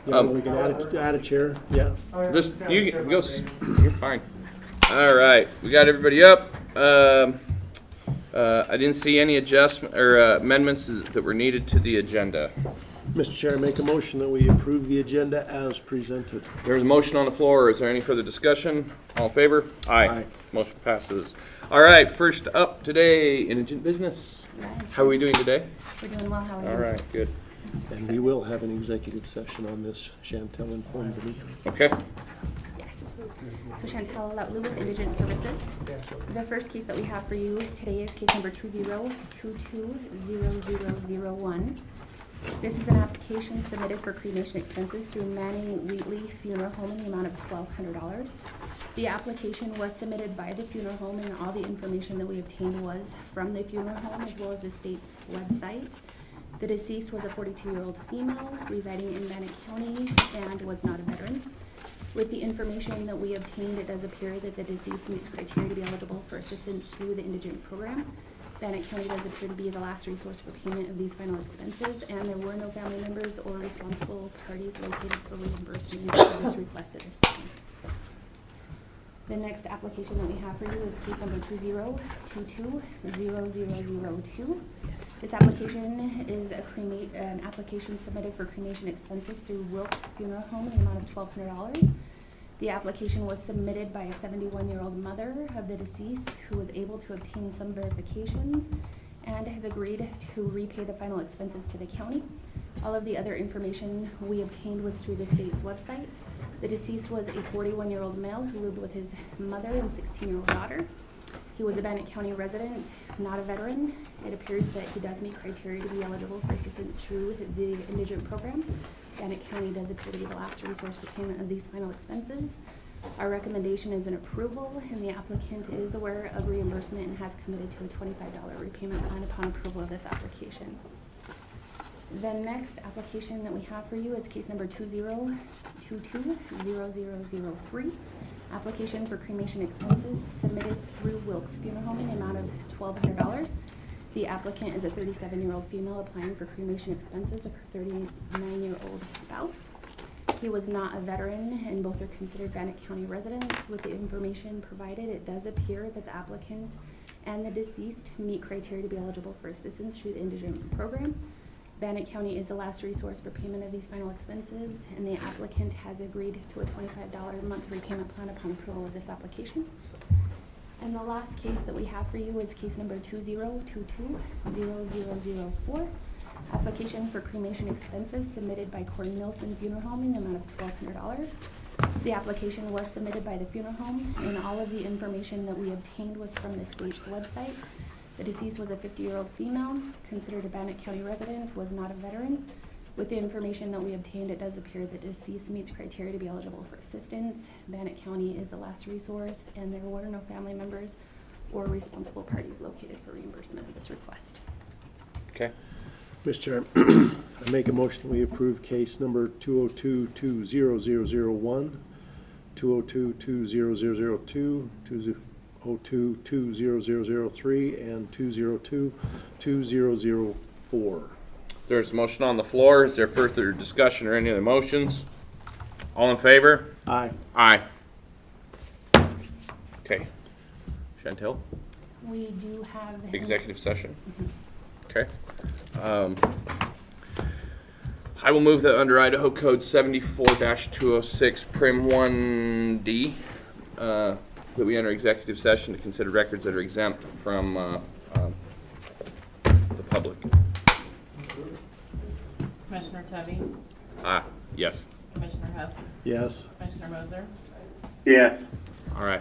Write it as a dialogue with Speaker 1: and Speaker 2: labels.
Speaker 1: Yeah, we can add a chair, yeah.
Speaker 2: Just you go. You're fine. All right, we got everybody up. I didn't see any adjustment or amendments that were needed to the agenda.
Speaker 1: Mr. Chair, make a motion that we approve the agenda as presented.
Speaker 2: There's a motion on the floor. Is there any further discussion? All in favor? Aye.
Speaker 1: Aye.
Speaker 2: Motion passes. All right, first up today, indigent business. How are we doing today?
Speaker 3: We're doing well. How are you?
Speaker 2: All right, good.
Speaker 1: And we will have an executive session on this, Chantel informed me.
Speaker 2: Okay.
Speaker 3: Yes. So Chantel Loutlu with Indigent Services. The first case that we have for you today is case number 20220001. This is an application submitted for cremation expenses through Manning Wheatley Funeral Home in the amount of $1,200. The application was submitted by the funeral home, and all the information that we obtained was from the funeral home as well as the state's website. The deceased was a 42-year-old female residing in Bannock County and was not a veteran. With the information that we obtained, it does appear that the deceased meets criteria to be eligible for assistance through the indigent program. Bannock County does appear to be the last resource for payment of these final expenses, and there were no family members or responsible parties located for reimbursement for this request at this time. The next application that we have for you is case number 20220002. This application is an application submitted for cremation expenses through Wilkes Funeral Home in the amount of $1,200. The application was submitted by a 71-year-old mother of the deceased who was able to obtain some verifications and has agreed to repay the final expenses to the county. All of the other information we obtained was through the state's website. The deceased was a 41-year-old male who lived with his mother and 16-year-old daughter. He was a Bannock County resident, not a veteran. It appears that he does meet criteria to be eligible for assistance through the indigent program. Bannock County does appear to be the last resource for payment of these final expenses. Our recommendation is an approval, and the applicant is aware of reimbursement and has committed to a $25 repayment plan upon approval of this application. The next application that we have for you is case number 20220003. Application for cremation expenses submitted through Wilkes Funeral Home in the amount of $1,200. The applicant is a 37-year-old female applying for cremation expenses of her 39-year-old spouse. He was not a veteran, and both are considered Bannock County residents. With the information provided, it does appear that the applicant and the deceased meet criteria to be eligible for assistance through the indigent program. Bannock County is the last resource for payment of these final expenses, and the applicant has agreed to a $25 monthly payment plan upon approval of this application. And the last case that we have for you is case number 20220004. Application for cremation expenses submitted by Corey Nilsson Funeral Home in the amount of $1,200. The application was submitted by the funeral home, and all of the information that we obtained was from the state's website. The deceased was a 50-year-old female, considered a Bannock County resident, was not a veteran. With the information that we obtained, it does appear that the deceased meets criteria to be eligible for assistance. Bannock County is the last resource, and there were no family members or responsible parties located for reimbursement of this request.
Speaker 2: Okay.
Speaker 1: Mr. Chair, I make a motion that we approve case number 202200001, 202200002, 2022003, and 2022004.
Speaker 2: There's a motion on the floor. Is there further discussion or any other motions? All in favor?
Speaker 1: Aye.
Speaker 2: Aye. Okay. Chantel,
Speaker 3: We do have
Speaker 2: executive session. Okay. I will move that under Idaho Code 74-206 Prim 1D that we enter executive session to consider records that are exempt from the public.
Speaker 4: Commissioner Tubby,
Speaker 2: Yes.
Speaker 4: Commissioner Huff,
Speaker 1: Yes.
Speaker 4: Commissioner Moser,
Speaker 5: Yes.
Speaker 2: All right.